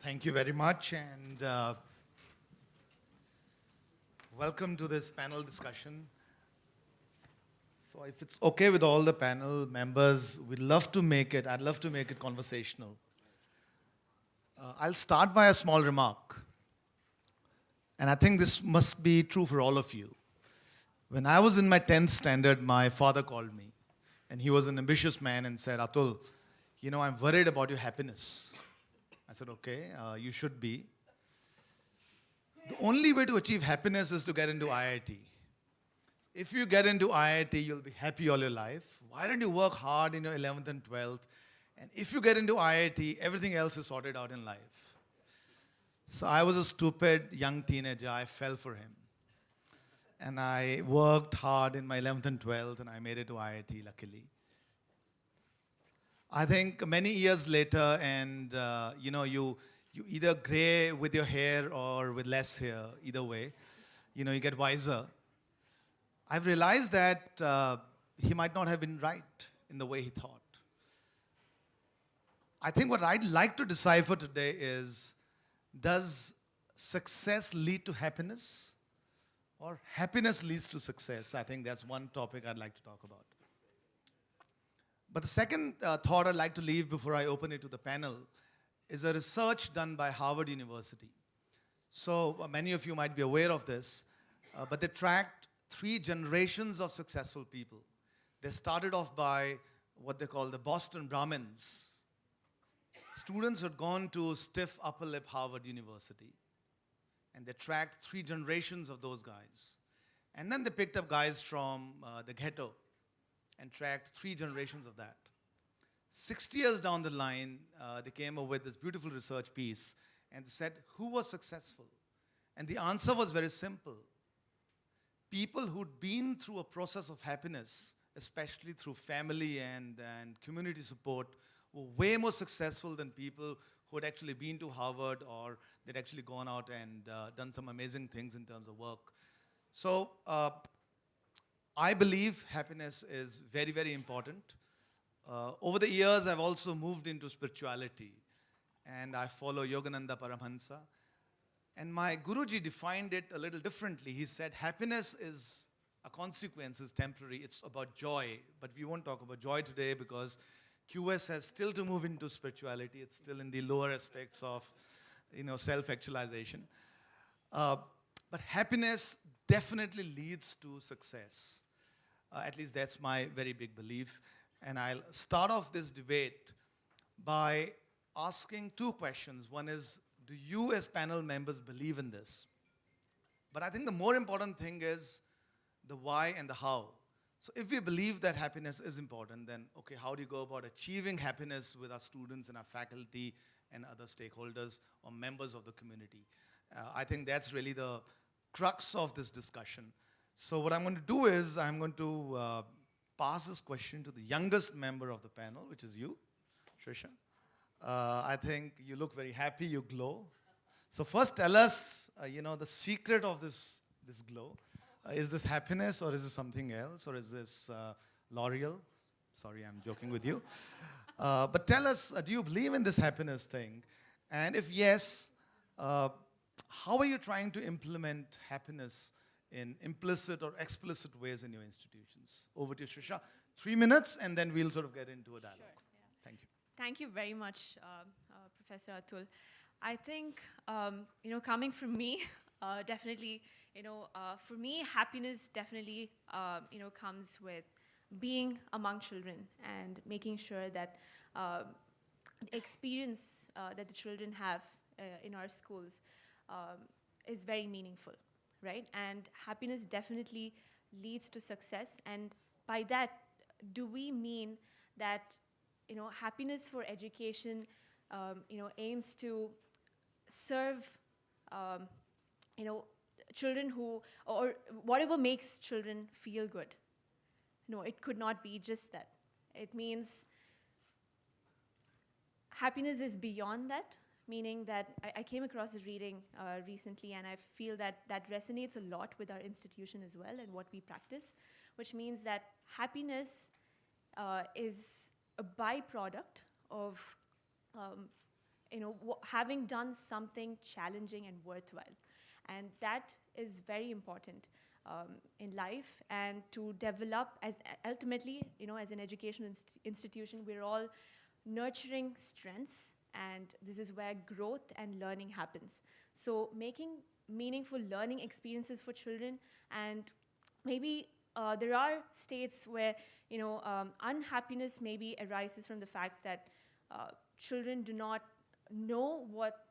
Thank you very much, and welcome to this panel discussion. So if it's okay with all the panel members, I'd love to make it conversational. I'll start by a small remark, and I think this must be true for all of you. When I was in my 10th standard, my father called me, and he was an ambitious man and said, Atul, I'm worried about your happiness. I said, okay, you should be. The only way to achieve happiness is to get into IIT. If you get into IIT, you'll be happy all your life. Why don't you work hard in your 11th and 12th? And if you get into IIT, everything else is sorted out in life. So I was a stupid young teenager. I fell for him. And I worked hard in my 11th and 12th, and I made it to IIT, luckily. I think many years later, and you either gray with your hair or with less hair, either way, you get wiser. I've realized that he might not have been right in the way he thought. I think what I'd like to decipher today is, does success lead to happiness? Or happiness leads to success? I think that's one topic I'd like to talk about. But the second thought I'd like to leave before I open it to the panel is a research done by Harvard University. So many of you might be aware of this, but they tracked 3 generations of successful people. They started off by what they call the Boston Brahmins. Students had gone to stiff upper lip Harvard University, and they tracked 3 generations of those guys. And then they picked up guys from the ghetto and tracked 3 generations of that. 60 years down the line, they came up with this beautiful research piece and said, who was successful? And the answer was very simple. People who'd been through a process of happiness, especially through family and community support, were way more successful than people who had actually been to Harvard or they'd actually gone out and done some amazing things in terms of work. So I believe happiness is very, very important. Over the years, I've also moved into spirituality, and I follow Yogananda Paramhansa. And my Guruji defined it a little differently. He said, happiness is a consequence, is temporary. It's about joy. But we won't talk about joy today because QS has still to move into spirituality. It's still in the lower aspects of self-actualization. But happiness definitely leads to success. At least that's my very big belief. And I'll start off this debate by asking 2 questions. One is, do you as panel members believe in this? But I think the more important thing is the why and the how. So if we believe that happiness is important, then okay, how do you go about achieving happiness with our students and our faculty and other stakeholders or members of the community? I think that's really the crux of this discussion. So what I'm going to do is I'm going to pass this question to the youngest member of the panel, which is you, Shrisha. I think you look very happy, you glow. So first tell us, the secret of this glow. Is this happiness or is this something else or is this L'Oreal? Sorry, I'm joking with you. But tell us, do you believe in this happiness thing? And if yes, how are you trying to implement happiness in implicit or explicit ways in your institutions? Over to you, Shrisha. 3 minutes, and then we'll sort of get into a dialogue. Sure, yeah. Thank you. Thank you very much, Professor Atul. I think, coming from me, definitely, for me, happiness definitely, comes with being among children and making sure that the experience that the children have in our schools is very meaningful, right? And happiness definitely leads to success. And by that, do we mean that, happiness for education, aims to serve, children who, or whatever makes children feel good? No, it could not be just that. It means happiness is beyond that, meaning that I came across a reading recently, and I feel that that resonates a lot with our institution as well and what we practice, which means that happiness is a byproduct of having done something challenging and worthwhile. And that is very important in life. And to develop, as ultimately, as an educational institution, we're all nurturing strengths, and this is where growth and learning happens. So making meaningful learning experiences for children, and maybe there are states where unhappiness maybe arises from the fact that children do not know what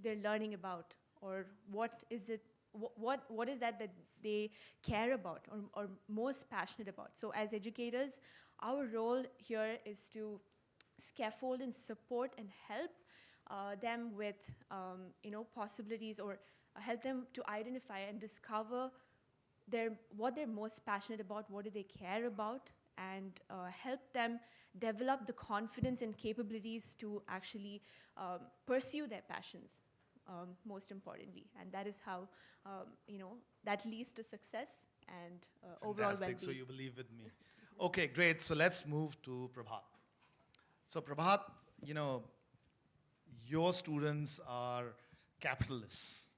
they're learning about, or what is it, what is that they care about, or most passionate about. So as educators, our role here is to scaffold and support and help them with possibilities, or help them to identify and discover what they're most passionate about, what do they care about, and help them develop the confidence and capabilities to actually pursue their passions, most importantly. And that is how, that leads to success and overall well-being. Fantastic. So you believe with me. Okay, great. So let's move to Prabhat. So Prabhat, your students are capitalists,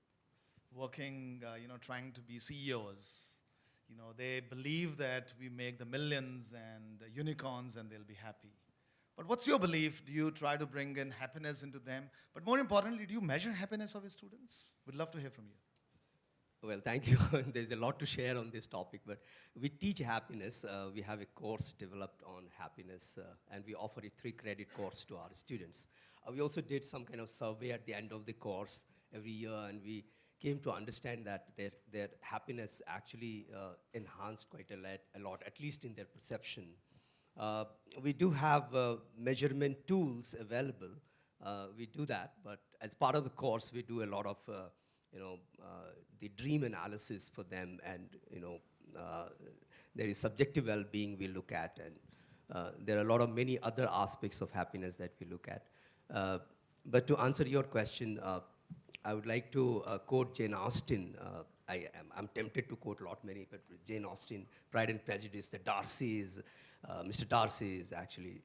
working, trying to be CEOs. They believe that we make the millions and the unicorns and they'll be happy. But what's your belief? Do you try to bring in happiness into them? But more importantly, do you measure happiness of your students? We'd love to hear from you. Well, thank you. There's a lot to share on this topic, but we teach happiness. We have a course developed on happiness, and we offer a 3-credit course to our students. We also did some kind of survey at the end of the course every year, and we came to understand that their happiness actually enhanced quite a lot, at least in their perception. We do have measurement tools available. We do that, but as part of the course, we do a lot of the dream analysis for them, and there is subjective well-being we look at, and there are a lot of many other aspects of happiness that we look at. But to answer your question, I would like to quote Jane Austen. I'm tempted to quote a lot many, but Jane Austen, Pride and Prejudice, Mr. Darcy is actually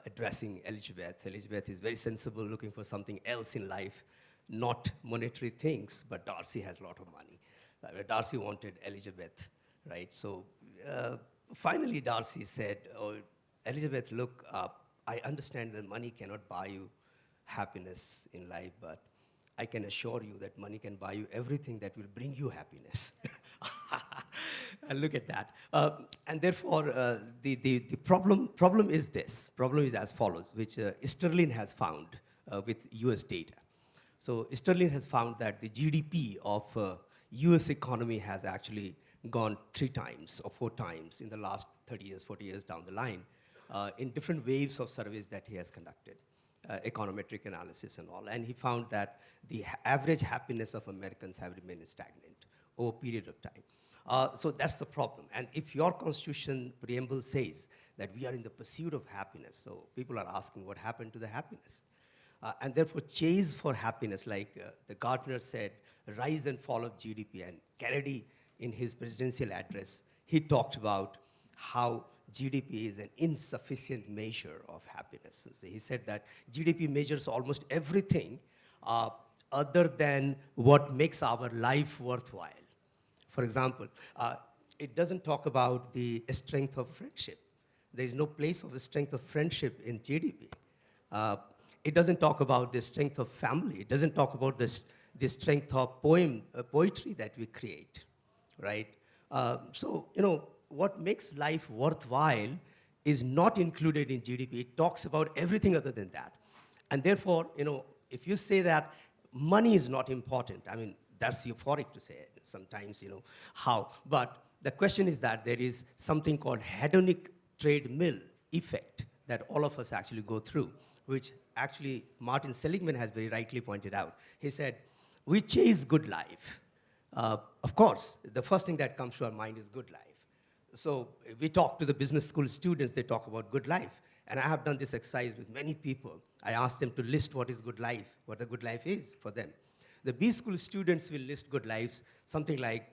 addressing Elizabeth. Elizabeth is very sensible, looking for something else in life, not monetary things, but Darcy has a lot of money. Darcy wanted Elizabeth, right? So finally Darcy said, oh, Elizabeth, look, I understand that money cannot buy you happiness in life, but I can assure you that money can buy you everything that will bring you happiness. And look at that. And therefore, the problem is this. Problem is as follows, which Sterling has found with US data. So Sterling has found that the GDP of US economy has actually gone 3 times or 4 times in the last 30 years, 40 years down the line, in different waves of surveys that he has conducted, econometric analysis and all. And he found that the average happiness of Americans have remained stagnant over a period of time. So that's the problem. And if your constitution preamble says that we are in the pursuit of happiness, so people are asking what happened to the happiness? And therefore chase for happiness, like the Gartner said, rise and fall of GDP. And Kennedy, in his presidential address, he talked about how GDP is an insufficient measure of happiness. So he said that GDP measures almost everything other than what makes our life worthwhile. For example, it doesn't talk about the strength of friendship. There is no place of the strength of friendship in GDP. It doesn't talk about the strength of family. It doesn't talk about the strength of poetry that we create, right? So, what makes life worthwhile is not included in GDP. It talks about everything other than that. And therefore, if you say that money is not important, I mean, that's euphoric to say sometimes, how. But the question is that there is something called hedonic treadmill effect that all of us actually go through, which actually Martin Seligman has very rightly pointed out. He said, we chase good life. Of course, the first thing that comes to our mind is good life. So we talk to the business school students, they talk about good life. And I have done this exercise with many people. I ask them to list what is good life, what a good life is for them. The B school students will list good lives, something like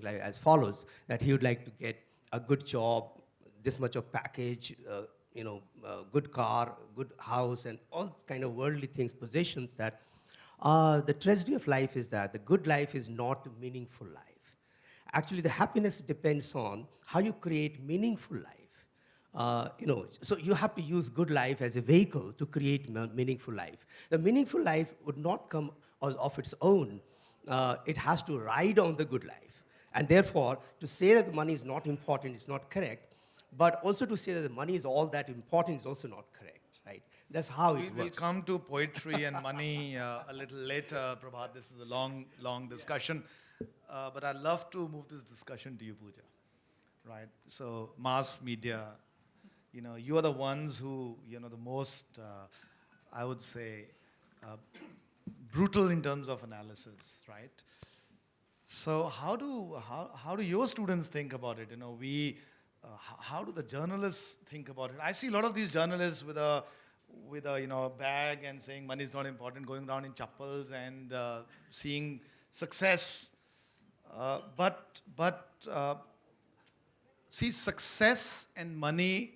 as follows, that he would like to get a good job, this much of package, good car, good house, and all kind of worldly things, possessions, that the tragedy of life is that the good life is not a meaningful life. Actually, the happiness depends on how you create meaningful life. So you have to use good life as a vehicle to create meaningful life. The meaningful life would not come of its own. It has to ride on the good life. And therefore, to say that the money is not important is not correct, but also to say that the money is all that important is also not correct, right? That's how it We'll works. come to poetry and money a little later, Prabhat. This is a long discussion. But I'd love to move this discussion to you, Pooja. Right? So, mass media, you are the ones who, the most, I would say, brutal in terms of analysis, right? So, how do your students think about it? How do the journalists think about it? I see a lot of these journalists with a bag and saying money is not important, going around in chappals and seeing success. See, success and money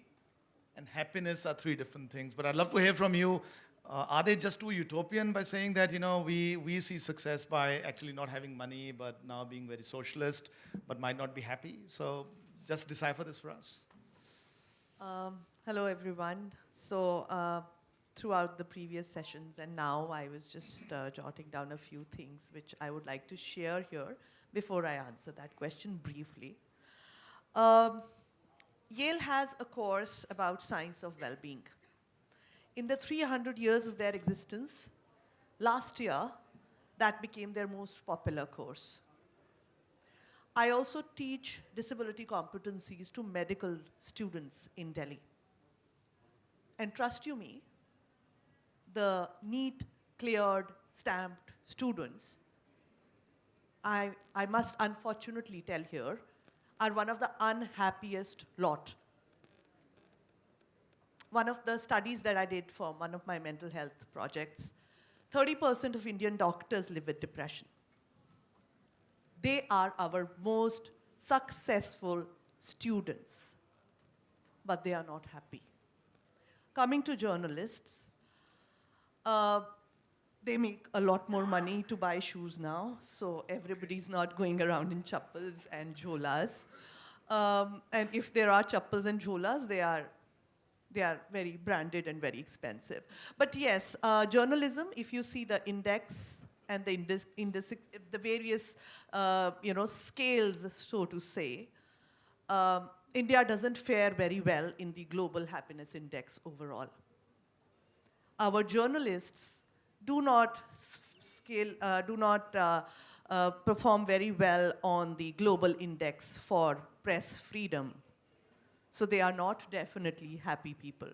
and happiness are three different things. But I'd love to hear from you. Are they just too utopian by saying that, we see success by actually not having money, but now being very socialist, but might not be happy? So just decipher this for us. Hello, everyone. So throughout the previous sessions and now, I was just jotting down a few things which I would like to share here before I answer that question briefly. Yale has a course about science of well-being. In the 300 years of their existence, last year, that became their most popular course. I also teach disability competencies to medical students in Delhi. And trust you me, the NEET cleared, stamped students, I must unfortunately tell here, are one of the unhappiest lot. One of the studies that I did for one of my mental health projects, 30% of Indian doctors live with depression. They are our most successful students, but they are not happy. Coming to journalists, they make a lot more money to buy shoes now, so everybody's not going around in chappals and jholas. And if there are chappals and jholas, they are very branded and very expensive. But yes, journalism, if you see the index and the various scales, so to say, India doesn't fare very well in the global happiness index overall. Our journalists do not perform very well on the global index for press freedom. So they are not definitely happy people.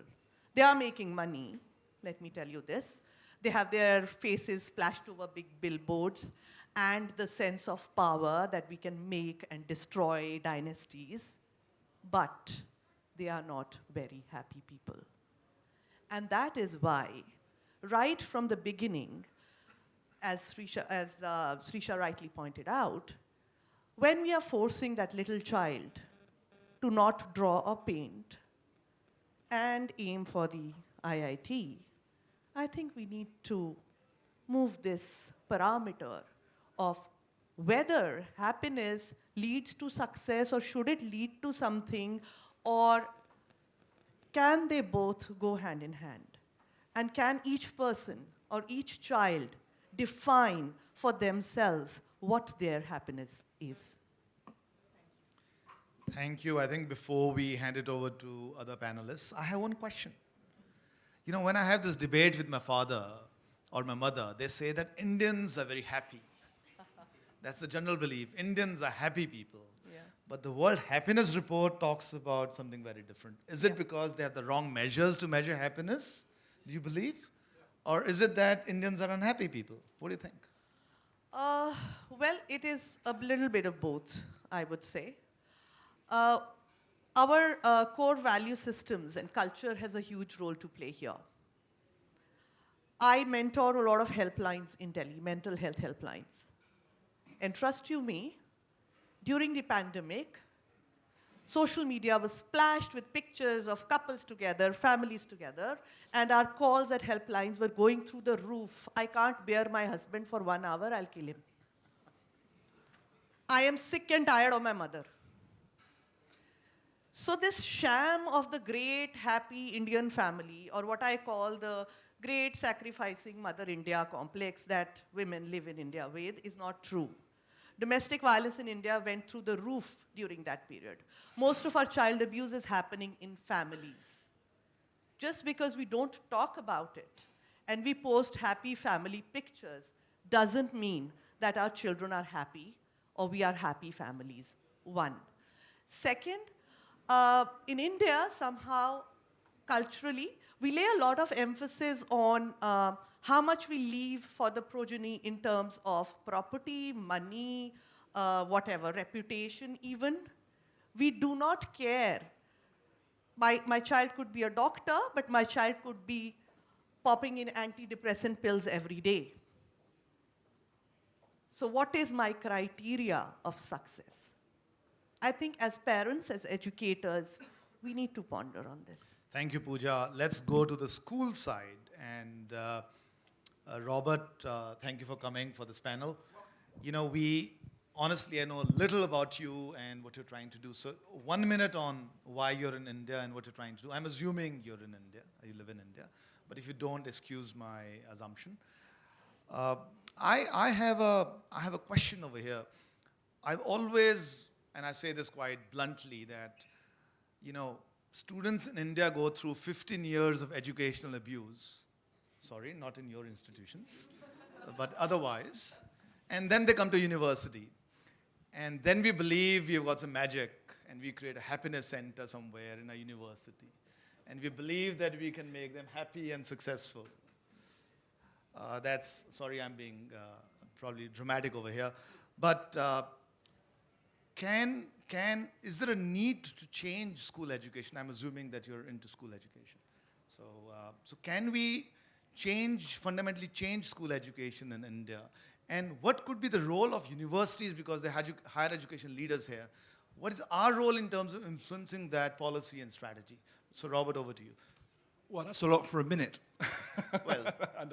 They are making money, let me tell you this. They have their faces splashed over big billboards and the sense of power that we can make and destroy dynasties, but they are not very happy people. And that is why, right from the beginning, as Srisha rightly pointed out, when we are forcing that little child to not draw or paint and aim for the IIT, I think we need to move this parameter of whether happiness leads to success or should it lead to something, or can they both go hand in hand? And can each person or each child define for themselves what their happiness is? Thank you. I think before we hand it over to other panelists, I have one question. When I have this debate with my father or my mother, they say that Indians are very happy. That's the general belief. Indians are happy people. Yeah. But the World Happiness Report talks about something very different. Is it because they have the wrong measures to measure happiness, do you believe? Or is it that Indians are unhappy people? What do you think? Well, it is a little bit of both, I would say. Our core value systems and culture has a huge role to play here. I mentor a lot of helplines in Delhi, mental health helplines. And trust you me, during the pandemic, Social media was splashed with pictures of couples together, families together, and our calls at helplines were going through the roof. I can't bear my husband for 1 hour, I'll kill him. I am sick and tired of my mother. So this sham of the great happy Indian family, or what I call the great sacrificing Mother India complex that women live in India with, is not true. Domestic violence in India went through the roof during that period. Most of our child abuse is happening in families. Just because we don't talk about it and we post happy family pictures doesn't mean that our children are happy or we are happy families. One. Second, in India, somehow, culturally, we lay a lot of emphasis on how much we leave for the progeny in terms of property, money, whatever, reputation even. We do not care. My child could be a doctor, but my child could be popping in antidepressant pills every day. So what is my criteria of success? I think as parents, as educators, we need to ponder on this. Thank you, Pooja. Let's go to the school side. And Robert, thank you for coming for this panel. You know, honestly, I know a little about you and what you're trying to do. So 1 minute on why you're in India and what you're trying to do. I'm assuming you're in India, you live in India. But if you don't, excuse my assumption. I have a question over here. I've always, and I say this quite bluntly, that, you know, students in India go through 15 years of educational abuse. Sorry, not in your institutions, but otherwise. And then they come to university. And then we believe we've got some magic and we create a happiness center somewhere in a university. And we believe that we can make them happy and successful. Sorry, I'm being probably dramatic over here. But is there a need to change school education? I'm assuming that you're into school education. So can we fundamentally change school education in India? And what could be the role of universities, because they're higher education leaders here? What is our role in terms of influencing that policy and strategy? So Robert, over to you. Well, that's a lot for a minute. Well,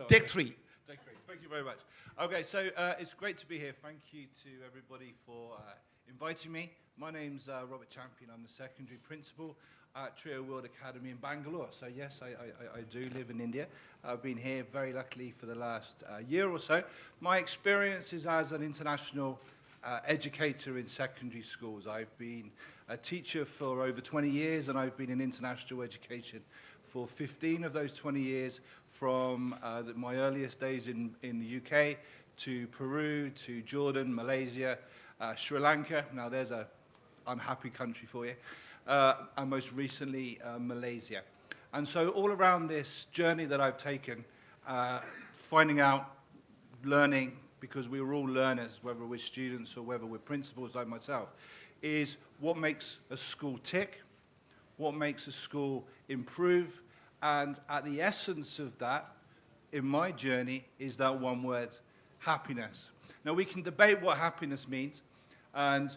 take three. Take three. Thank you very much. Okay, so it's great to be here. Thank you to everybody for inviting me. My name's Robert Champion. I'm the secondary principal at Trio World Academy in Bangalore. So yes, I do live in India. I've been here very luckily for the last year or so. My experience is as an international educator in secondary schools. I've been a teacher for over 20 years, and I've been in international education for 15 of those 20 years, from my earliest days in the UK to Peru, to Jordan, Malaysia, Sri Lanka. Now there's an unhappy country for you. And most recently, Malaysia. And so all around this journey that I've taken, finding out, learning, because we're all learners, whether we're students or whether we're principals like myself, is what makes a school tick, what makes a school improve, and at the essence of that, in my journey, is that one word, happiness. Now we can debate what happiness means, and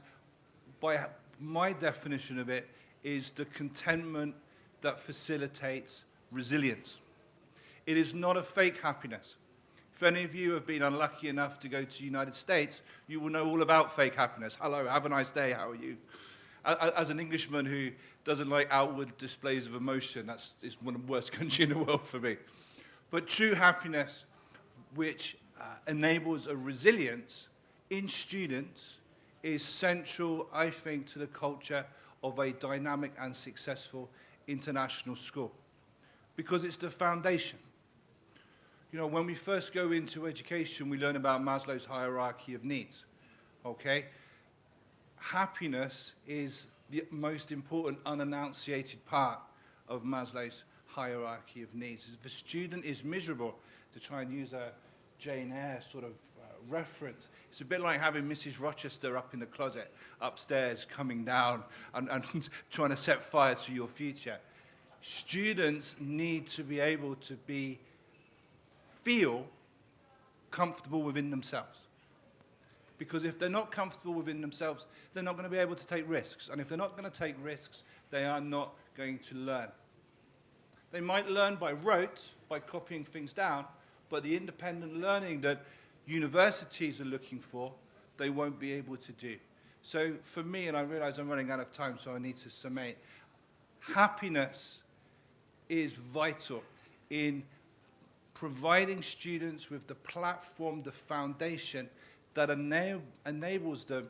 by my definition of it is the contentment that facilitates resilience. It is not a fake happiness. If any of you have been unlucky enough to go to the United States, you will know all about fake happiness. Hello, have a nice day, how are you? As an Englishman who doesn't like outward displays of emotion, it's one of the worst countries in the world for me. But true happiness, which enables a resilience in students, is central, I think, to the culture of a dynamic and successful international school, because it's the foundation. You know, when we first go into education, we learn about Maslow's hierarchy of needs, okay? Happiness is the most important unenunciated part of Maslow's hierarchy of needs. If a student is miserable, to try and use a Jane Eyre sort of reference, it's a bit like having Mrs. Rochester up in the closet upstairs coming down and trying to set fire to your future. Students need to be able to feel comfortable within themselves. Because if they're not comfortable within themselves, they're not going to be able to take risks. And if they're not going to take risks, they are not going to learn. They might learn by rote, by copying things down, but the independent learning that universities are looking for, they won't be able to do. So for me, and I realize I'm running out of time, so I need to summate, happiness is vital in providing students with the platform, the foundation that enables them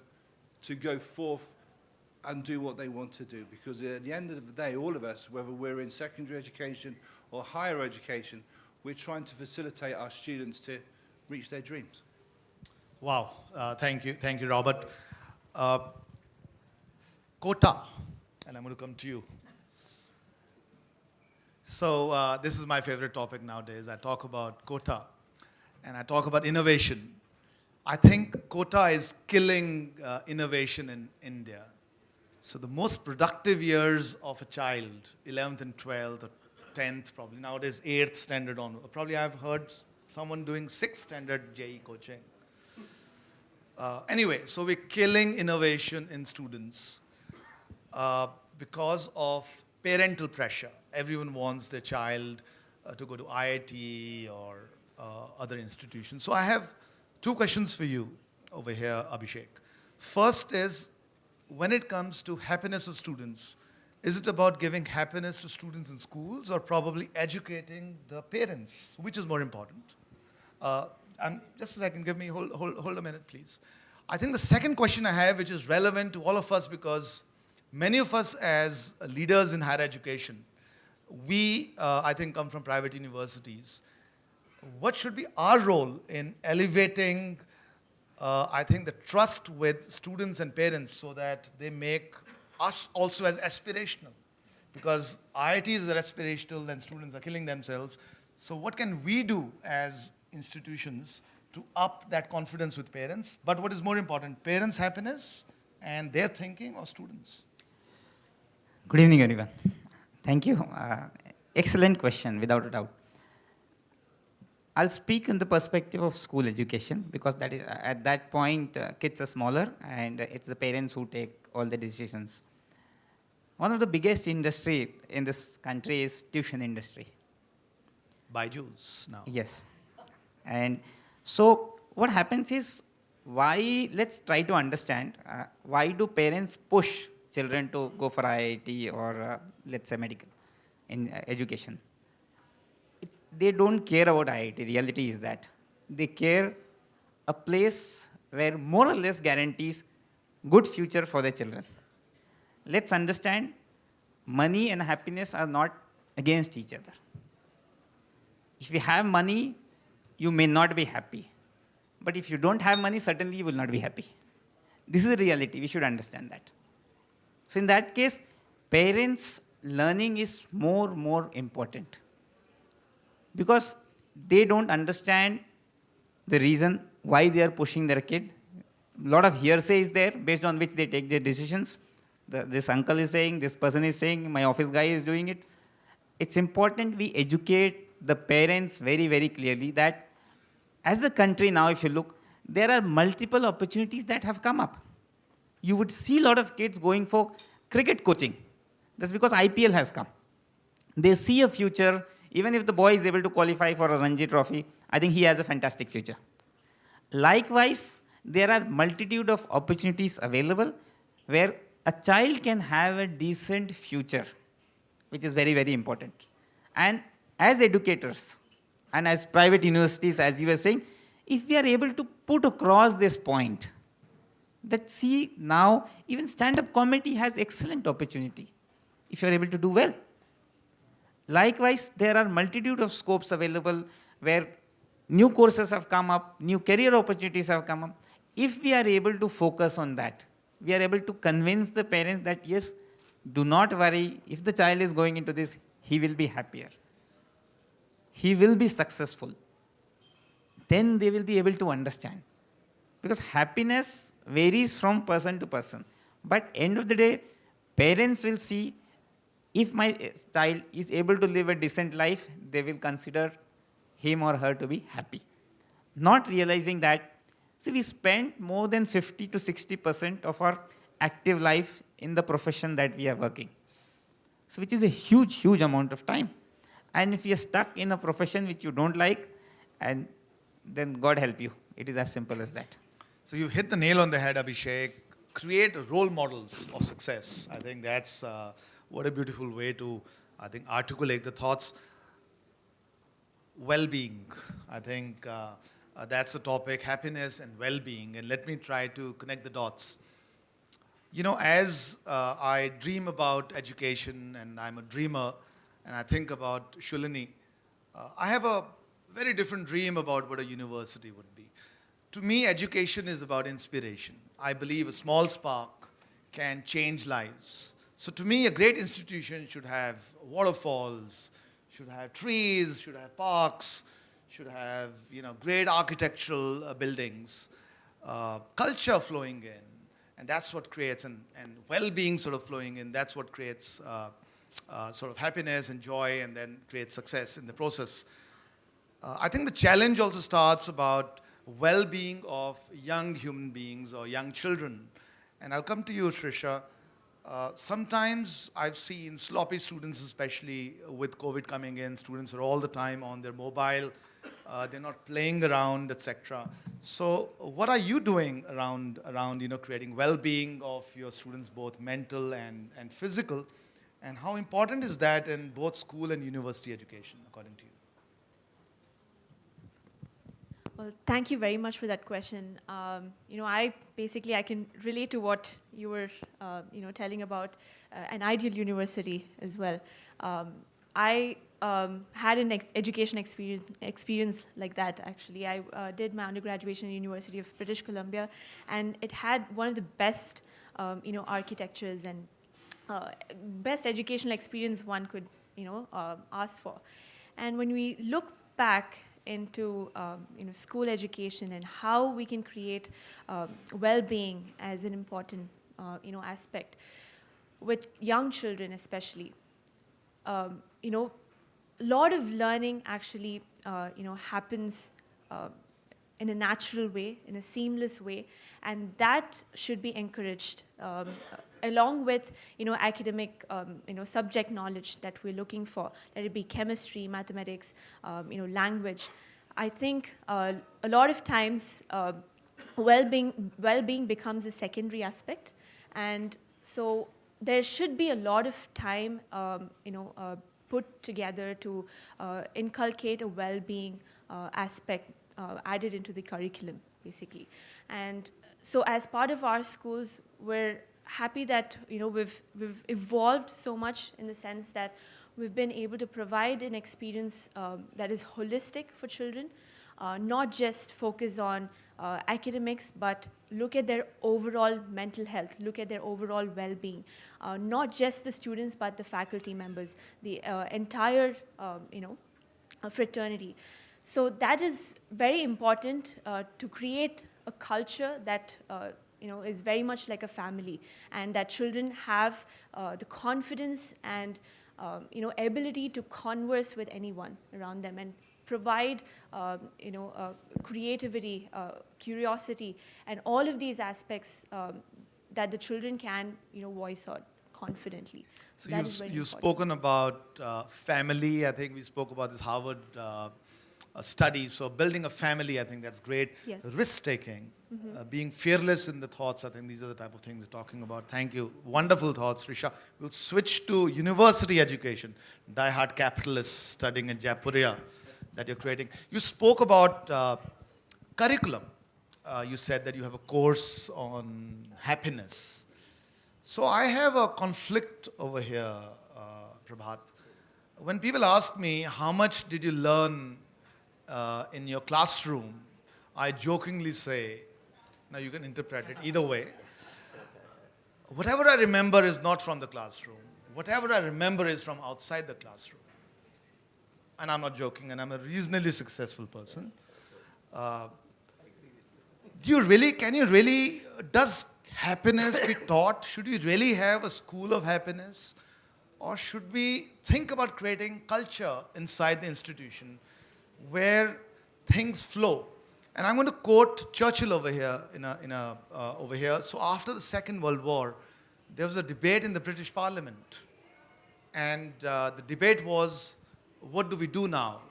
to go forth and do what they want to do. Because at the end of the day, all of us, whether we're in secondary education or higher education, we're trying to facilitate our students to reach their dreams. Wow, thank you, Robert. Quota, and I'm going to come to you. So this is my favorite topic nowadays. I talk about quota, and I talk about innovation. I think quota is killing innovation in India. So the most productive years of a child, 11th and 12th, or 10th probably, nowadays 8th standard on. Probably I've heard someone doing 6th standard JE coaching. Anyway, so we're killing innovation in students because of parental pressure. Everyone wants their child to go to IIT or other institutions. So I have two questions for you over here, Abhishek. First is, when it comes to happiness of students, is it about giving happiness to students in schools or probably educating the parents? Which is more important? And just a second, hold a minute, please. I think the second question I have, which is relevant to all of us, because many of us as leaders in higher education, we, I think, come from private universities. What should be our role in elevating, I think, the trust with students and parents so that they make us also as aspirational? Because IITs are aspirational and students are killing themselves. So what can we do as institutions to up that confidence with parents? But what is more important, parents' happiness and their thinking, or students? Good evening, everyone. Thank you. Excellent question, without a doubt. I'll speak in the perspective of school education, because that is, at that point, kids are smaller and it's the parents who take all the decisions. One of the biggest industry in this country is tuition industry. Byju's now. Yes. And so what happens is, let's try to understand, why do parents push children to go for IIT or let's say medical in education? They don't care about IIT. Reality is that they care a place where more or less guarantees good future for their children. Let's understand, money and happiness are not against each other. If you have money, you may not be happy. But if you don't have money, certainly you will not be happy. This is the reality. We should understand that. So in that case, parents' learning is more important, because they don't understand the reason why they are pushing their kid. A lot of hearsay is there based on which they take their decisions. This uncle is saying, this person is saying, my office guy is doing it. It's important we educate the parents very clearly that as a country now, if you look, there are multiple opportunities that have come up. You would see a lot of kids going for cricket coaching. That's because IPL has come. They see a future. Even if the boy is able to qualify for a Ranji Trophy, I think he has a fantastic future. Likewise, there are multitude of opportunities available where a child can have a decent future, which is very important. And as educators and as private universities, as you were saying, if we are able to put across this point, that see now, even stand-up comedy has excellent opportunity if you are able to do well. Likewise, there are multitude of scopes available where new courses have come up, new career opportunities have come up. If we are able to focus on that, we are able to convince the parents that yes, do not worry, if the child is going into this, he will be happier. He will be successful. Then they will be able to understand. Because happiness varies from person to person. But end of the day, parents will see, if my child is able to live a decent life, they will consider him or her to be happy. Not realizing that So we spend more than 50 to 60% of our active life in the profession that we are working. So which is a huge, huge amount of time. And if you're stuck in a profession which you don't like, and then God help you. It is as simple as that. So you hit the nail on the head, Abhishek. Create role models of success. I think that's what a beautiful way to, I think, articulate the thoughts. Well-being. I think that's the topic, happiness and well-being. And let me try to connect the dots. You know, as I dream about education, and I'm a dreamer, and I think about Shulini, I have a very different dream about what a university would be. To me, education is about inspiration. I believe a small spark can change lives. So to me, a great institution should have waterfalls, should have trees, should have parks, should have, you know, great architectural buildings, culture flowing in, and that's what creates, and well-being sort of flowing in, that's what creates sort of happiness and joy, and then creates success in the process. I think the challenge also starts about well-being of young human beings or young children. And I'll come to you, Trisha. Sometimes I've seen sloppy students, especially with COVID coming in. Students are all the time on their mobile. They're not playing around, etc. So what are you doing around you know, creating well-being of your students, both mental and physical? And how important is that in both school and university education, according to you? Well, thank you very much for that question. You know, I can relate to what you were, you know, telling about an ideal university as well. I had an education experience like that, actually. I did my undergraduate in the University of British Columbia, and it had one of the best, you know, architectures and best educational experience one could, you know, ask for. And when we look back into you know, school education and how we can create well-being as an important you know, aspect with young children especially, you know, a lot of learning actually you know, happens in a natural way, in a seamless way, and that should be encouraged along with, you know, academic you know, subject knowledge that we're looking for, let it be chemistry, mathematics, you know, language. I think a lot of times well-being becomes a secondary aspect, and so there should be a lot of time you know, put together to inculcate a well-being aspect added into the curriculum, basically. And so as part of our schools, we're happy that, you know, we've evolved so much in the sense that we've been able to provide an experience that is holistic for children, not just focus on academics, but look at their overall mental health, look at their overall well-being, not just the students, but the faculty members, the entire, you know, fraternity. So that is very important to create a culture that you know, is very much like a family, and that children have the confidence and you know, ability to converse with anyone around them and provide you know, creativity, curiosity, and all of these aspects that the children can, you know, voice out confidently. So you've spoken about family. I think we spoke about this Harvard study. So building a family, I think that's great. Yes. Risk-taking, being fearless in the thoughts. I think these are the type of things we're talking about. Thank you. Wonderful thoughts, Risha. We'll switch to university education. Die-hard capitalists studying in Jaipurya that you're creating. You spoke about curriculum. You said that you have a course on happiness. So I have a conflict over here, Prabhat. When people ask me, how much did you learn in your classroom, I jokingly say, now you can interpret it either way, whatever I remember is not from the classroom. Whatever I remember is from outside the classroom. And I'm not joking, and I'm a reasonably successful person. Does happiness be taught? Should we really have a school of happiness? Or should we think about creating culture inside the institution where things flow? And I'm going to quote Churchill over here, over here. So after the Second World War, there was a debate in the British Parliament. And the debate was, what do we do now?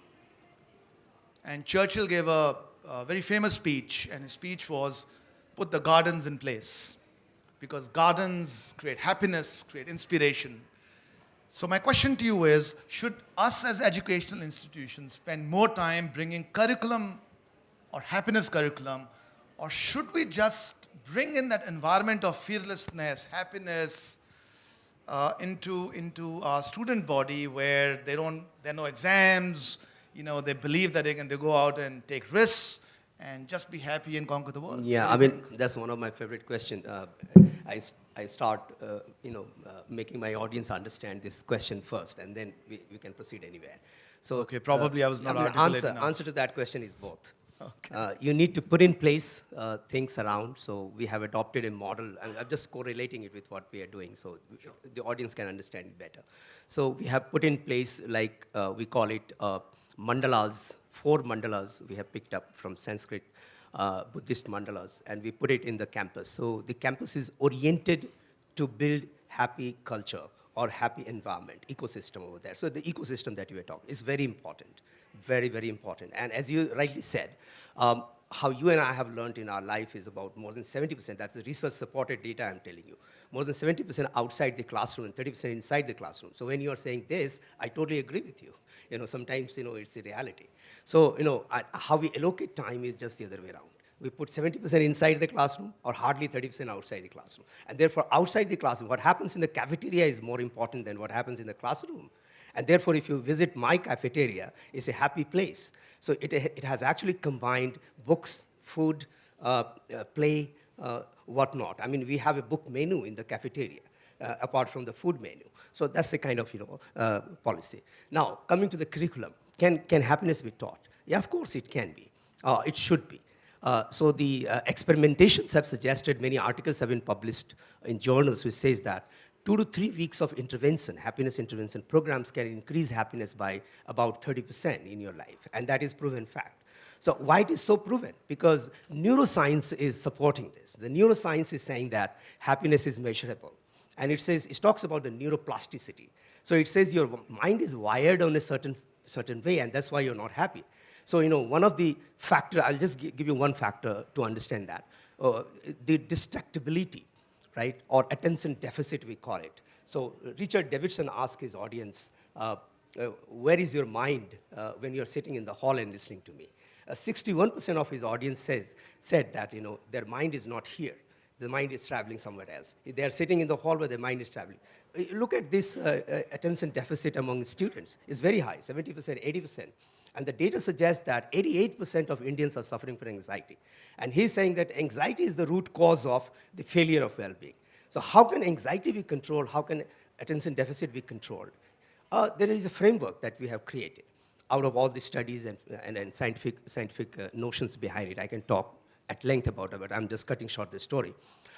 And Churchill gave a very famous speech, and his speech was, put the gardens in place. Because gardens create happiness, create inspiration. So my question to you is, should us as educational institutions spend more time bringing curriculum or happiness curriculum, or should we just bring in that environment of fearlessness, happiness, into our student body where there are no exams, they believe that they go out and take risks and just be happy and conquer the world? Yeah, What do I you mean, think? that's one of my favorite questions. I start, making my audience understand this question first, and then we can proceed anywhere. So, Okay, probably I was not articulate enough. Answer to that question is both. Okay. You need to put in place things around. So we have adopted a model, and I'm just correlating it with what we are doing, so the audience can understand it better. So we have put in place, like we call it mandalas, 4 mandalas we have picked up from Sanskrit, Buddhist mandalas, and we put it in the campus. So the campus is oriented to build happy culture or happy environment, ecosystem over there. So the ecosystem that you were talking is very important, very, very important. And as you rightly said, how you and I have learned in our life is about more than 70%. That's the research-supported data I'm telling you. More than 70% outside the classroom and 30% inside the classroom. So when you are saying this, I totally agree with you. Sometimes, it's a reality. So, how we allocate time is just the other way around. We put 70% inside the classroom or hardly 30% outside the classroom. And therefore, outside the classroom, what happens in the cafeteria is more important than what happens in the classroom. And therefore, if you visit my cafeteria, it's a happy place. So it has actually combined books, food, play, whatnot. I mean, we have a book menu in the cafeteria, apart from the food menu. So that's the kind of policy. Now, coming to the curriculum, can happiness be taught? Yeah, of course it can be. It should be. So the experimentations have suggested, many articles have been published in journals which says that 2 to 3 weeks of intervention, happiness intervention programs can increase happiness by about 30% in your life. And that is proven fact. So why it is so proven? Because neuroscience is supporting this. The neuroscience is saying that happiness is measurable. And it talks about the neuroplasticity. So it says your mind is wired on a certain way, and that's why you're not happy. So, one of the factors, I'll just give you one factor to understand that. The distractibility, right, or attention deficit, we call it. So Richard Davidson asked his audience, where is your mind when you're sitting in the hall and listening to me? 61% of his audience said that, their mind is not here. The mind is traveling somewhere else. They are sitting in the hall where their mind is traveling. Look at this attention deficit among students. It's very high, 70%, 80%. And the data suggests that 88% of Indians are suffering from anxiety. And he's saying that anxiety is the root cause of the failure of well-being. So how can anxiety be controlled? How can attention deficit be controlled? There is a framework that we have created out of all the studies and scientific notions behind it. I can talk at length about it, but I'm just cutting short the story.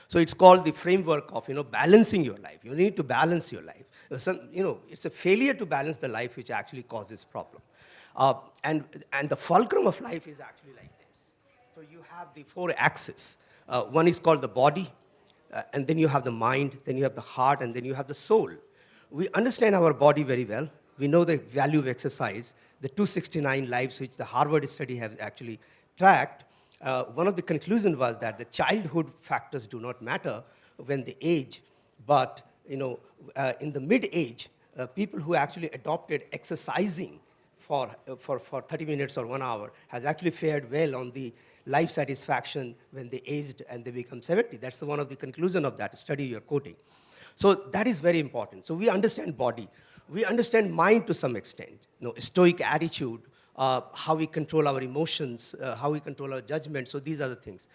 So it's called the framework of balancing your life. You need to balance your life. It's a failure to balance the life which actually causes problem. And the fulcrum of life is actually like this. So you have the 4 axes. One is called the body, and then you have the mind, then you have the heart, and then you have the soul. We understand our body very well. We know the value of exercise. The 269 lives which the Harvard study has actually tracked, one of the conclusions was that the childhood factors do not matter when they age, but in the mid-age, people who actually adopted exercising for 30 minutes or 1 hour has actually fared well on the life satisfaction when they aged and they become 70. That's one of the conclusions of that study you're quoting. So that is very important. So we understand body. We understand mind to some extent. Stoic attitude, how we control our emotions, how we control our judgment. So these are the things.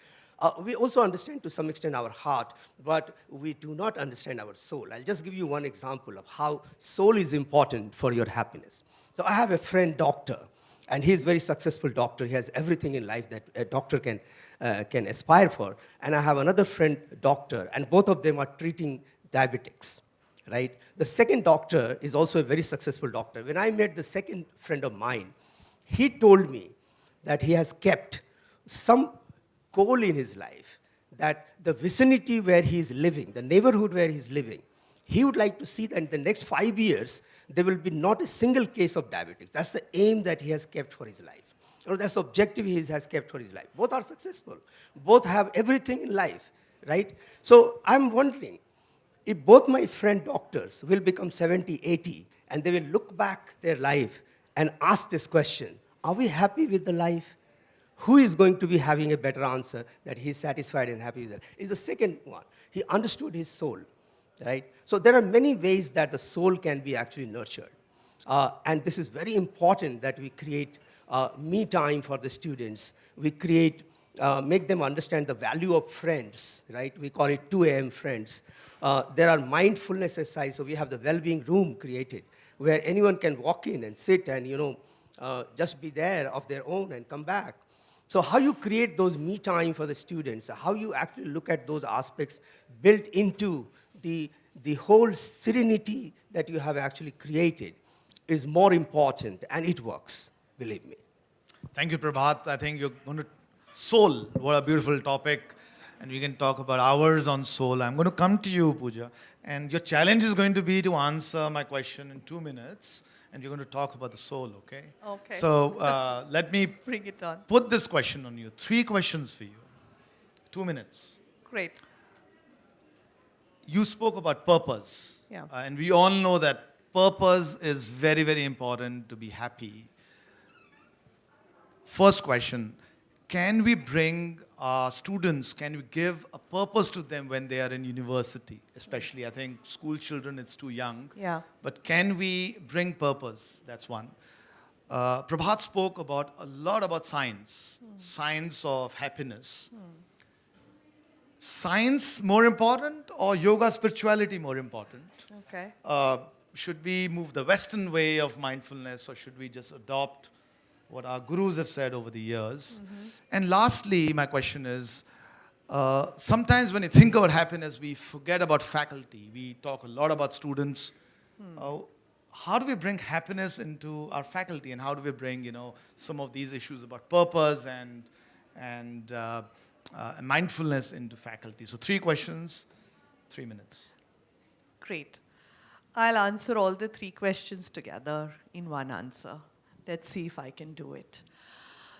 We also understand to some extent our heart, but we do not understand our soul. I'll just give you one example of how soul is important for your happiness. So I have a friend, doctor, and he's a very successful doctor. He has everything in life that a doctor can aspire for. And I have another friend, doctor, and both of them are treating diabetics, right? The second doctor is also a very successful doctor. When I met the second friend of mine, he told me that he has kept some goal in his life, that the vicinity where he's living, the neighborhood where he's living, he would like to see that in the next 5 years, there will be not a single case of diabetes. That's the aim that he has kept for his life. Or that's the objective he has kept for his life. Both are successful. Both have everything in life, right? So I'm wondering, if both my friend doctors will become 70, 80, and they will look back their life and ask this question, are we happy with the life? Who is going to be having a better answer that he's satisfied and happy with it? Is the second one. He understood his soul, right? So there are many ways that the soul can be actually nurtured. And this is very important that we create me time for the students. We create, make them understand the value of friends, right? We call it 2 a.m. friends. There are mindfulness exercises. So we have the well-being room created where anyone can walk in and sit and, just be there of their own and come back. So how you create those me time for the students, how you actually look at those aspects built into the whole serenity that you have actually created is more important, and it works, believe me. Thank you, Prabhat. I think you're going to soul. What a beautiful topic. And we can talk about hours on soul. I'm going to come to you, Pooja. And your challenge is going to be to answer my question in 2 minutes. And you're going to talk about the soul, okay? Okay. So let me Bring it on. put this question on you. 3 questions for you. 2 minutes. Great. You spoke about purpose. Yeah. And we all know that purpose is very, very important to be happy. First question, can we bring our students, can we give a purpose to them when they are in university? Especially, I think, school children, it's too young. Yeah. But can we bring purpose? That's one. Prabhat spoke about a lot about science, science of happiness. Science more important or yoga spirituality more important? Okay. Should we move the Western way of mindfulness or should we just adopt what our gurus have said over the years? And lastly, my question is, sometimes when you think about happiness, we forget about faculty. We talk a lot about students. How do we bring happiness into our faculty and how do we bring, some of these issues about purpose and mindfulness into faculty? So 3 questions, 3 minutes. Great. I'll answer all the 3 questions together in one answer. Let's see if I can do it.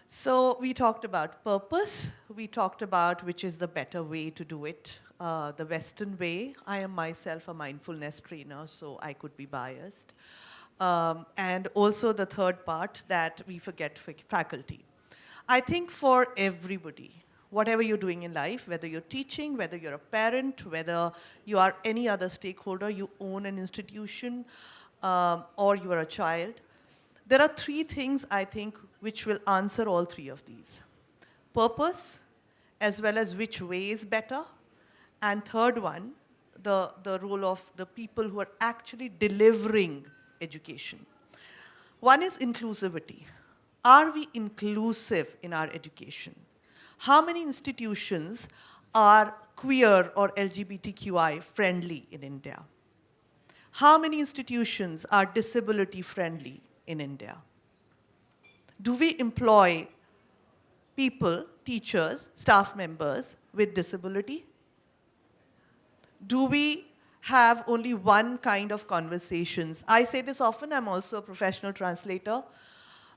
So we talked about purpose. We talked about which is the better way to do it, the Western way. I am myself a mindfulness trainer, so I could be biased. And also the third part that we forget faculty. I think for everybody, whatever you're doing in life, whether you're teaching, whether you're a parent, whether you are any other stakeholder, you own an institution, or you are a child, there are 3 things, I think, which will answer all 3 of these. Purpose, as well as which way is better, and third one, the role of the people who are actually delivering education. One is inclusivity. Are we inclusive in our education? How many institutions are queer or LGBTQI friendly in India? How many institutions are disability friendly in India? Do we employ people, teachers, staff members with disability? Do we have only one kind of conversations? I say this often, I'm also a professional translator.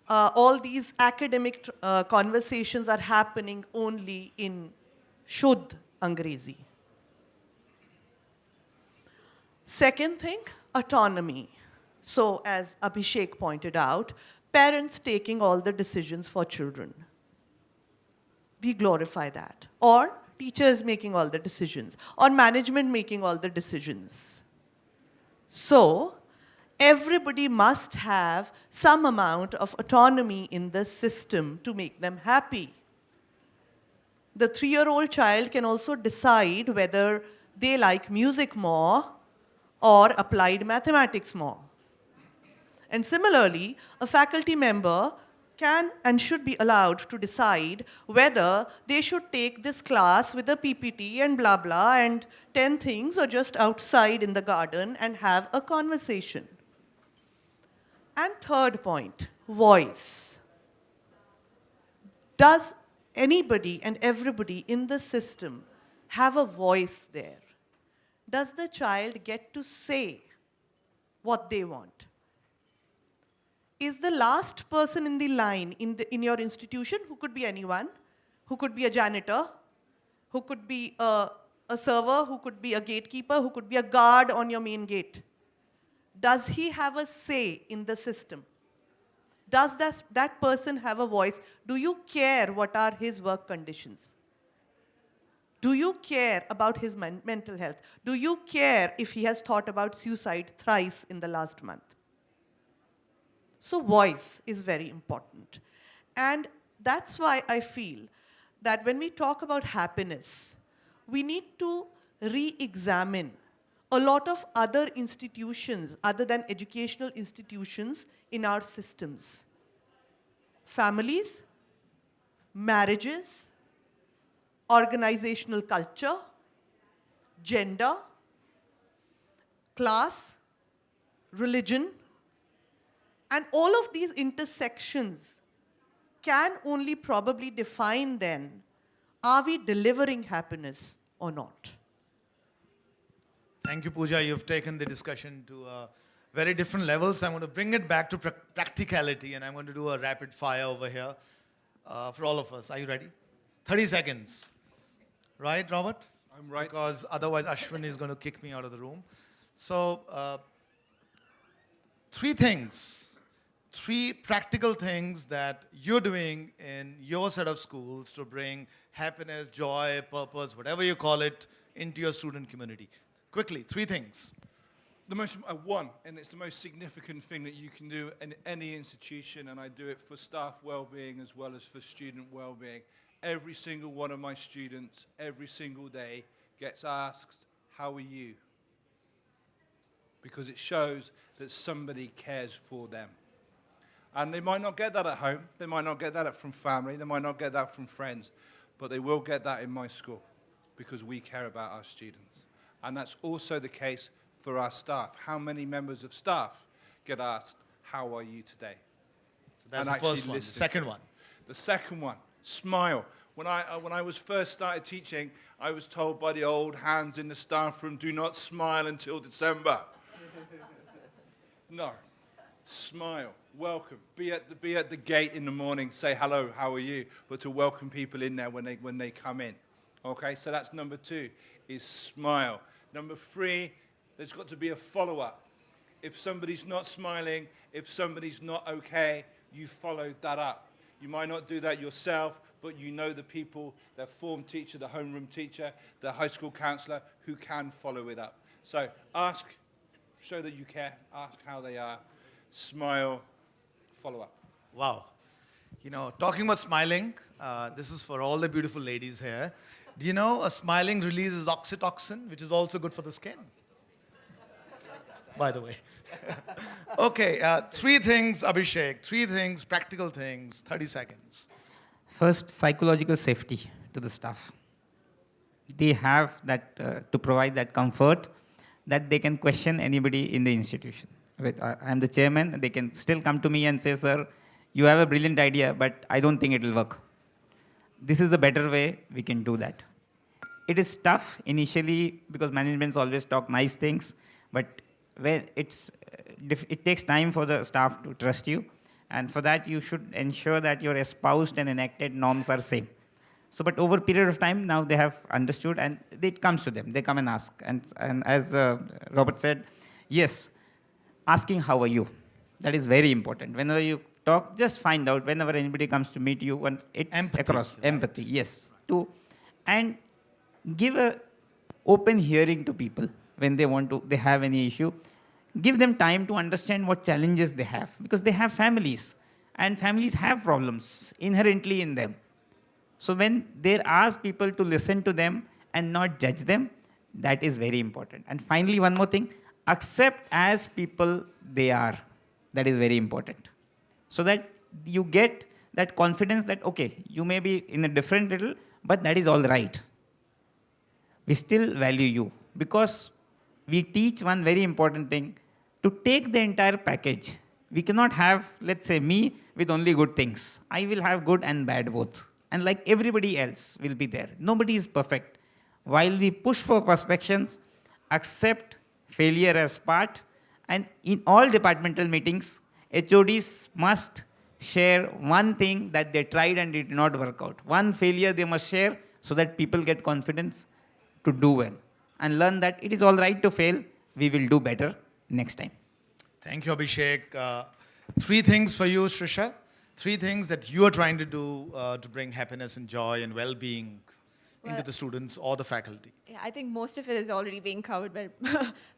All these academic conversations are happening only in Shuddh Angrezi. Second thing, autonomy. So as Abhishek pointed out, parents taking all the decisions for children. We glorify that. Or teachers making all the decisions. Or management making all the decisions. So everybody must have some amount of autonomy in the system to make them happy. The 3-year-old child can also decide whether they like music more or applied mathematics more. And similarly, a faculty member can and should be allowed to decide whether they should take this class with a PPT and blah blah and 10 things or just outside in the garden and have a conversation. And third point, voice. Does anybody and everybody in the system have a voice there? Does the child get to say what they want? Is the last person in the line in your institution, who could be anyone, who could be a janitor, who could be a server, who could be a gatekeeper, who could be a guard on your main gate, does he have a say in the system? Does that person have a voice? Do you care what are his work conditions? Do you care about his mental health? Do you care if he has thought about suicide thrice in the last month? So voice is very important. And that's why I feel that when we talk about happiness, we need to re-examine a lot of other institutions other than educational institutions in our systems. Families, marriages, organizational culture, gender, class, religion, and all of these intersections can only probably define then, are we delivering happiness or not? Thank you, Pooja. You've taken the discussion to very different levels. I'm going to bring it back to practicality, and I'm going to do a rapid fire over here for all of us. Are you ready? 30 seconds. Right, Robert? I'm right. Because otherwise Ashwin is going to kick me out of the room. So, three practical things that you're doing in your set of schools to bring happiness, joy, purpose, whatever you call it, into your student community. Quickly, 3 things. The most one, and it's the most significant thing that you can do in any institution, and I do it for staff well-being as well as for student well-being. Every single one of my students, every single day, gets asked, "How are you?" Because it shows that somebody cares for them. And they might not get that at home, they might not get that from family, they might not get that from friends, but they will get that in my school because we care about our students. And that's also the case for our staff. How many members of staff get asked, "How are you today?" So that's And the actually first one. The listen. second one. The second one, smile. When I was first started teaching, I was told by the old hands in the staff room, "Do not smile until December." No. Smile. Welcome. Be at the gate in the morning. Say hello. How are you? But to welcome people in there when they come in. Okay. So that's number 2. Is smile. Number 3. There's got to be a follow-up. If somebody's not smiling, if somebody's not okay, you follow that up. You might not do that yourself, but you know the people, the form teacher, the homeroom teacher, the high school counselor, who can follow it up. So ask, show that you care, ask how they are, smile, follow up. Wow. You know, talking about smiling, this is for all the beautiful ladies here. Do you know a smiling releases oxytocin, which is also good for the skin? By the way. Okay, 3 things, Abhishek. 3 things, practical things, 30 seconds. First, psychological safety to the staff. They have that to provide that comfort that they can question anybody in the institution. I'm the chairman, they can still come to me and say, "Sir, you have a brilliant idea, but I don't think it will work." This is the better way we can do that. It is tough initially because managements always talk nice things, but when it takes time for the staff to trust you, and for that you should ensure that your espoused and enacted norms are same. So, but over a period of time, now they have understood, and it comes to them. They come and ask, and as Robert said, yes, asking how are you, that is very important. Whenever you talk, just find out. Whenever anybody comes to meet you, and it's Empathy, across right? empathy, yes, and give a open hearing to people when they have any issue. Give them time to understand what challenges they have, because they have families, and families have problems inherently in them. So when they ask people to listen to them and not judge them, that is very important. And finally, one more thing, accept as people they are. That is very important. So that you get that confidence that, okay, you may be in a different little, but that is all right. We still value you, because we teach one very important thing, to take the entire package. We cannot have, let's say, me with only good things. I will have good and bad both. and like everybody else will be there. Nobody is perfect. While we push for perfections, accept failure as part, and in all departmental meetings, HODs must share one thing that they tried and it did not work out. One failure they must share so that people get confidence to do well and learn that it is all right to fail. We will do better next time. Thank you, Abhishek. Three things for you, Shrisha. Three things that you are trying to do to bring happiness and joy and well-being into Well- the students or the faculty. Yeah, I think most of it is already being covered by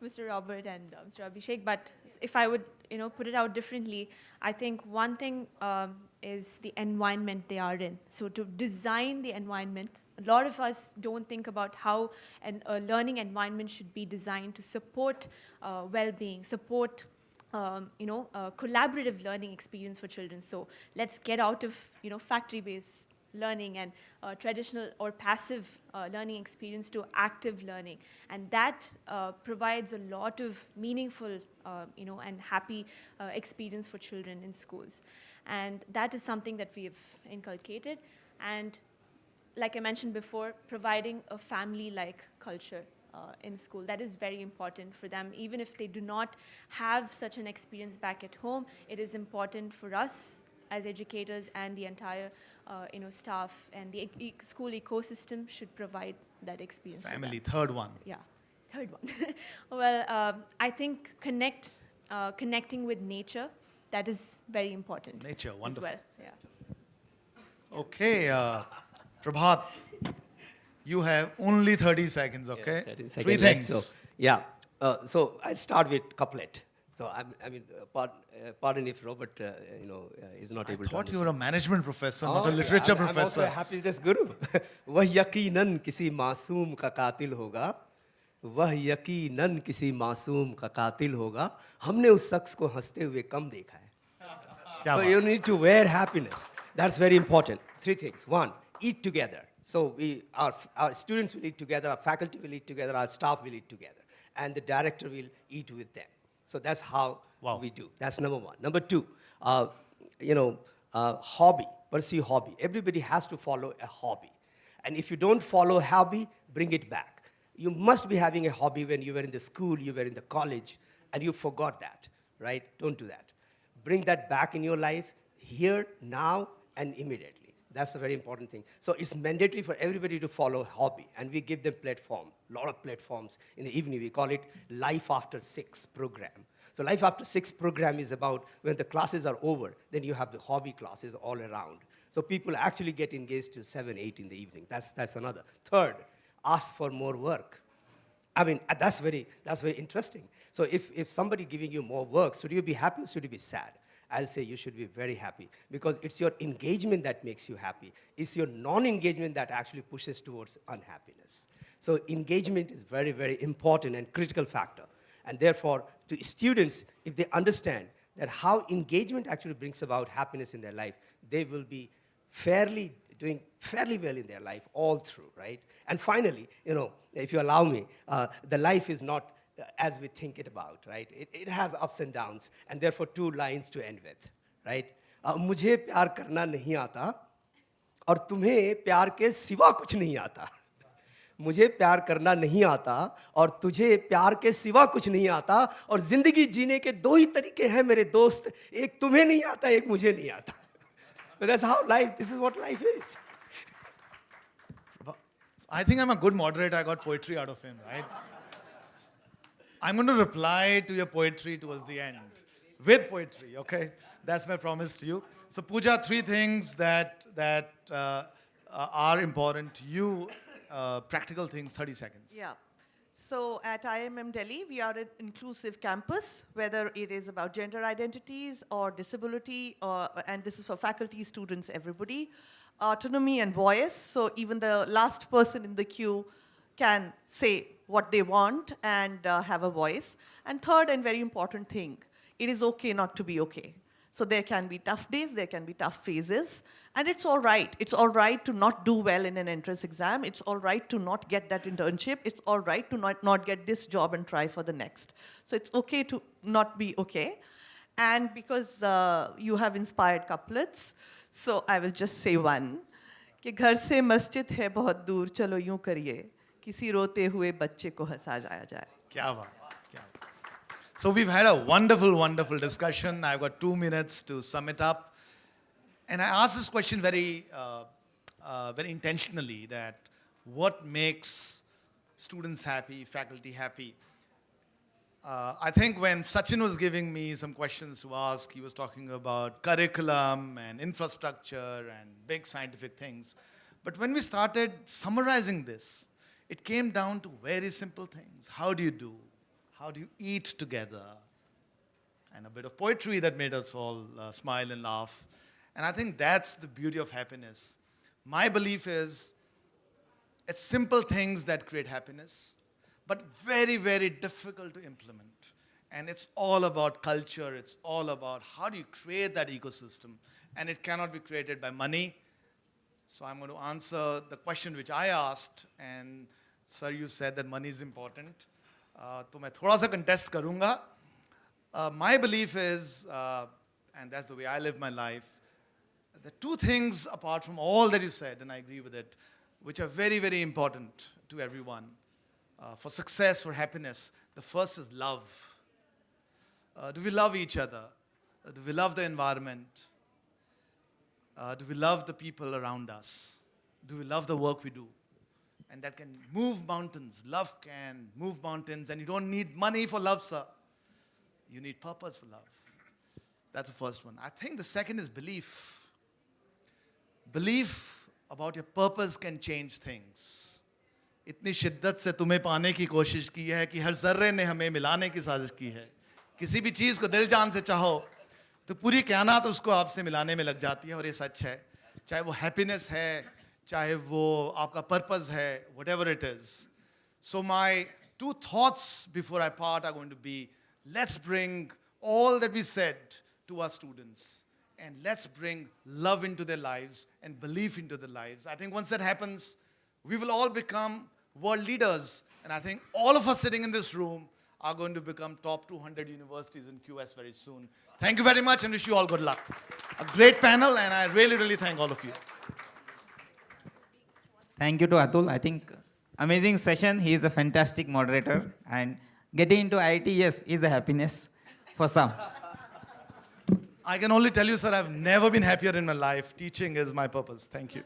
Mr. Robert and Mr. Abhishek. But if I would, put it out differently, I think one thing is the environment they are in. So to design the environment, a lot of us don't think about how a learning environment should be designed to support well-being, support collaborative learning experience for children. So let's get out of factory-based learning and traditional or passive learning experience to active learning, and that provides a lot of meaningful and happy experience for children in schools, and that is something that we have inculcated. And like I mentioned before, providing a family-like culture in school, that is very important for them. Even if they do not have such an experience back at home, it is important for us as educators and the entire staff and the school ecosystem should provide that experience. for them. Family, third one. Yeah, third one. Well, I think connecting with nature, that is very important. Nature, as wonderful. well. Yeah. Okay, Prabhat, you have only 30 seconds, okay? 30 Three seconds left. things. So, yeah. So I'll start with couplet. So pardon if Robert, is not I able to. thought you were a management professor, not a Oh, literature I'm also professor. a happiness guru. वह यकीनन किसी मासूम का कातिल होगा. वह यकीनन किसी मासूम का कातिल होगा. हमने उस शख्स को हंसते हुए कम देखा है. क्या So बात? you need to wear happiness. That's very important. Three things. One, eat together. So our students will eat together, our faculty will eat together, our staff will eat together, and the director will eat with them. So that's how Wow. we do. That's number one. Number two, hobby, pursue hobby. Everybody has to follow a hobby. And if you don't follow a hobby, bring it back. You must be having a hobby when you were in the school, you were in the college, and you forgot that, right? Don't do that. Bring that back in your life, here, now, and immediately. That's a very important thing. So it's mandatory for everybody to follow a hobby, and we give them platform, a lot of platforms in the evening. We call it Life After 6 program. So Life After 6 program is about when the classes are over, then you have the hobby classes all around. So people actually get engaged till 7, 8 in the evening. That's another. Third, ask for more work. I mean, that's very interesting. So if somebody giving you more work, should you be happy or should you be sad? I'll say you should be very happy because it's your engagement that makes you happy. It's your non-engagement that actually pushes towards unhappiness. So engagement is very, very important and critical factor. And therefore, to students, if they understand that how engagement actually brings about happiness in their life, they will be doing fairly well in their life all through, right? And finally, if you allow me, the life is not as we think it about, right? It has ups and downs, and therefore 2 lines to end with, right? मुझे प्यार करना नहीं आता और तुम्हें प्यार के सिवा कुछ नहीं आता. मुझे प्यार करना नहीं आता और तुझे प्यार के सिवा कुछ नहीं आता और जिंदगी जीने के 2 ही तरीके हैं मेरे दोस्त, एक तुम्हें नहीं आता, एक मुझे नहीं आता. But that's how life, this is what life is. I think I'm a good moderator. I got poetry out of him, right? I'm going to reply to your poetry towards the end with poetry, okay? That's my promise to you. So, Pooja, 3 things that are important to you, practical things, 30 seconds. Yeah. So at IIM Delhi, we are an inclusive campus, whether it is about gender identities or disability, and this is for faculty, students, everybody. Autonomy and voice, so even the last person in the queue can say what they want and have a voice. And third and very important thing, it is okay not to be okay. So there can be tough days, there can be tough phases, and it's all right. It's all right to not do well in an entrance exam. It's all right to not get that internship. It's all right to not get this job and try for the next. So it's okay to not be okay. And because you have inspired couplets, so I will just say one. कि घर से मस्जिद है बहुत दूर, चलो यूं करिए किसी रोते हुए बच्चे को हंसा जाया जाए. Kya baat, kya baat. So we've had a wonderful, wonderful discussion. I've got 2 minutes to sum it up. And I asked this question very, very intentionally, that what makes students happy, faculty happy? I think when Sachin was giving me some questions to ask, he was talking about curriculum and infrastructure and big scientific things. But when we started summarizing this, it came down to very simple things. How do you do? How do you eat together? And a bit of poetry that made us all smile and laugh. And I think that's the beauty of happiness. My belief is it's simple things that create happiness, but very, very difficult to implement. And it's all about culture. It's all about how do you create that ecosystem. And it cannot be created by money. So I'm going to answer the question which I asked. And sir, you said that money is important. तो मैं थोड़ा सा contest करूँगा. My belief is, and that's the way I live my life, the two things apart from all that you said, and I agree with it, which are very, very important to everyone for success, for happiness. The first is love. Do we love each other? Do we love the environment? Do we love the people around us? Do we love the work we do? And that can move mountains. Love can move mountains, and you don't need money for love, sir. You need purpose for love. That's the first one. I think the second is belief. Belief about your purpose can change things. इतनी शिद्दत से तुम्हें पाने की कोशिश की है कि हर जर्रे ने हमें मिलाने की साजिश की है. किसी भी चीज़ को दिल जान से चाहो तो पूरी कायनात उसको आपसे मिलाने में लग जाती है, और ये सच है. चाहे वो हैप्पीनेस है, चाहे वो आपका पर्पस है, whatever it is. So my two thoughts before I part are going to be, let's bring all that we said to our students, and let's bring love into their lives and belief into their lives. I think once that happens, we will all become world leaders. And I think all of us sitting in this room are going to become top 200 universities in QS very soon. Thank you very much and wish you all good luck. A great panel, and I really, really thank all of you. Thank you to Atul. I think amazing session. He is a fantastic moderator, and getting into IT, yes, is a happiness for some. I can only tell you, sir, I've never been happier in my life. Teaching is my purpose. Thank you.